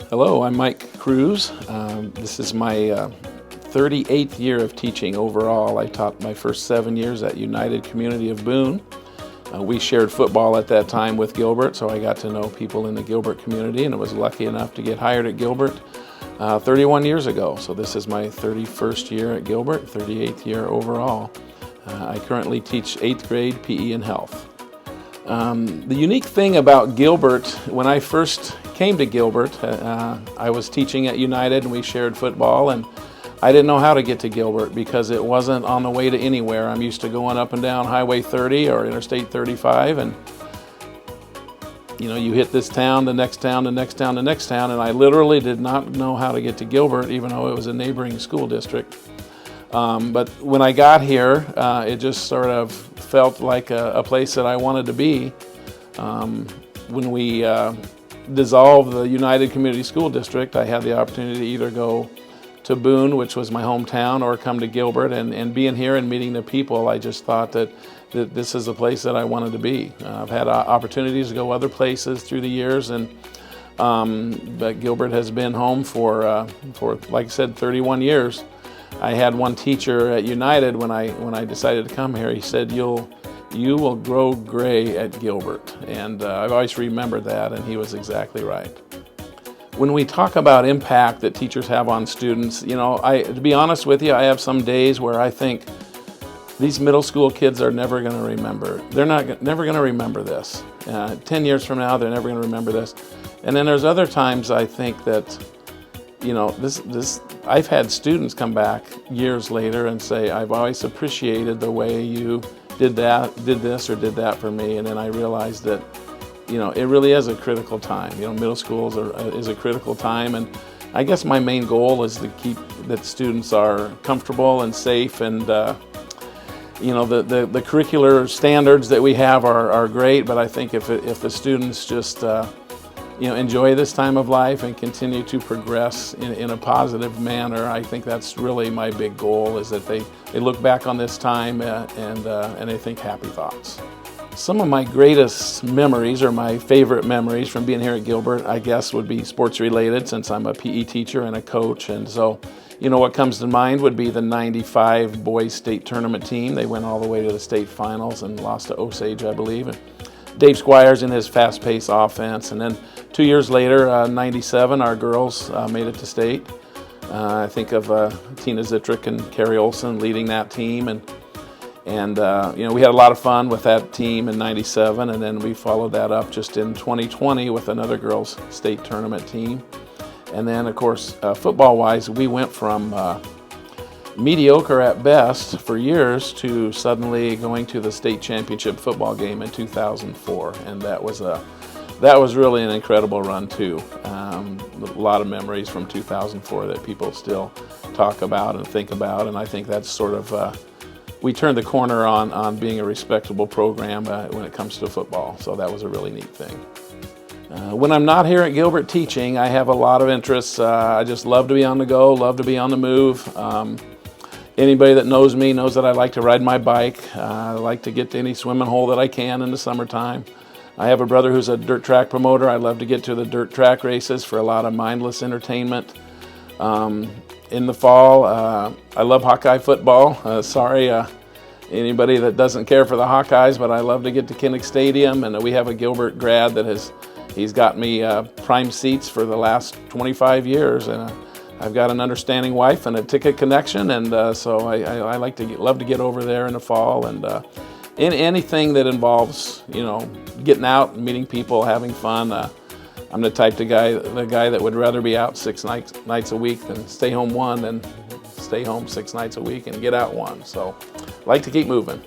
Hello, I'm Mike Kruse. This is my 38th year of teaching overall. I taught my first 7 years at United Community of Boone. We shared football at that time with Gilbert, so I got to know people in the Gilbert community, and I was lucky enough to get hired at Gilbert 31 years ago. So this is my 31st year at Gilbert, 38th year overall. I currently teach 8th grade PE and health. The unique thing about Gilbert, when I first came to Gilbert, I was teaching at United and we shared football, and I didn't know how to get to Gilbert because it wasn't on the way to anywhere. I'm used to going up and down Highway 30 or Interstate 35, and you hit this town, the next town, the next town, the next town, and I literally did not know how to get to Gilbert, even though it was a neighboring school district. But when I got here, it just sort of felt like a place that I wanted to be. When we dissolved the United Community School District, I had the opportunity to either go to Boone, which was my hometown, or come to Gilbert. And being here and meeting the people, I just thought that this is a place that I wanted to be. I've had opportunities to go other places through the years, but Gilbert has been home for like I said, 31 years. I had one teacher at United when I decided to come here. He said, "You will grow gray at Gilbert," and I've always remembered that, and he was exactly right. When we talk about impact that teachers have on students, to be honest with you, I have some days where I think these middle school kids are never going to remember. They're never going to remember this. 10 years from now, they're never going to remember this. And then there's other times I think that, I've had students come back years later and say, "I've always appreciated the way you did this or did that for me," and then I realized that, it really is a critical time. Middle school is a critical time, and I guess my main goal is to keep that students are comfortable and safe, and the curricular standards that we have are great, but I think if the students just enjoy this time of life and continue to progress in a positive manner, I think that's really my big goal, is that they look back on this time and they think happy thoughts. Some of my greatest memories, or my favorite memories from being here at Gilbert, I guess would be sports related, since I'm a PE teacher and a coach. And so, what comes to mind would be the '95 boys state tournament team. They went all the way to the state finals and lost to Osage, I believe. And Dave Squires in his fast-paced offense. And then 2 years later, '97, our girls made it to state. I think of Tina Zittrick and Carrie Olson leading that team. And we had a lot of fun with that team in '97, and then we followed that up just in 2020 with another girls' state tournament team. And then, of course, football-wise, we went from mediocre at best for years to suddenly going to the state championship football game in 2004, and that was really an incredible run too. A lot of memories from 2004 that people still talk about and think about, and I think that's sort of we turned the corner on being a respectable program when it comes to football, so that was a really neat thing. When I'm not here at Gilbert teaching, I have a lot of interests. I just love to be on the go, love to be on the move. Anybody that knows me knows that I like to ride my bike. I like to get to any swimming hole that I can in the summertime. I have a brother who's a dirt track promoter. I love to get to the dirt track races for a lot of mindless entertainment. In the fall, I love Hawkeye football. Sorry, anybody that doesn't care for the Hawkeyes, but I love to get to Kinnick Stadium, and we have a Gilbert grad that he's got me prime seats for the last 25 years, and I've got an understanding wife and a ticket connection, and so I love to get over there in the fall, and in anything that involves getting out and meeting people, having fun. I'm the type of guy that would rather be out 6 nights a week than stay home 1, and stay home 6 nights a week and get out 1. So, like to keep moving.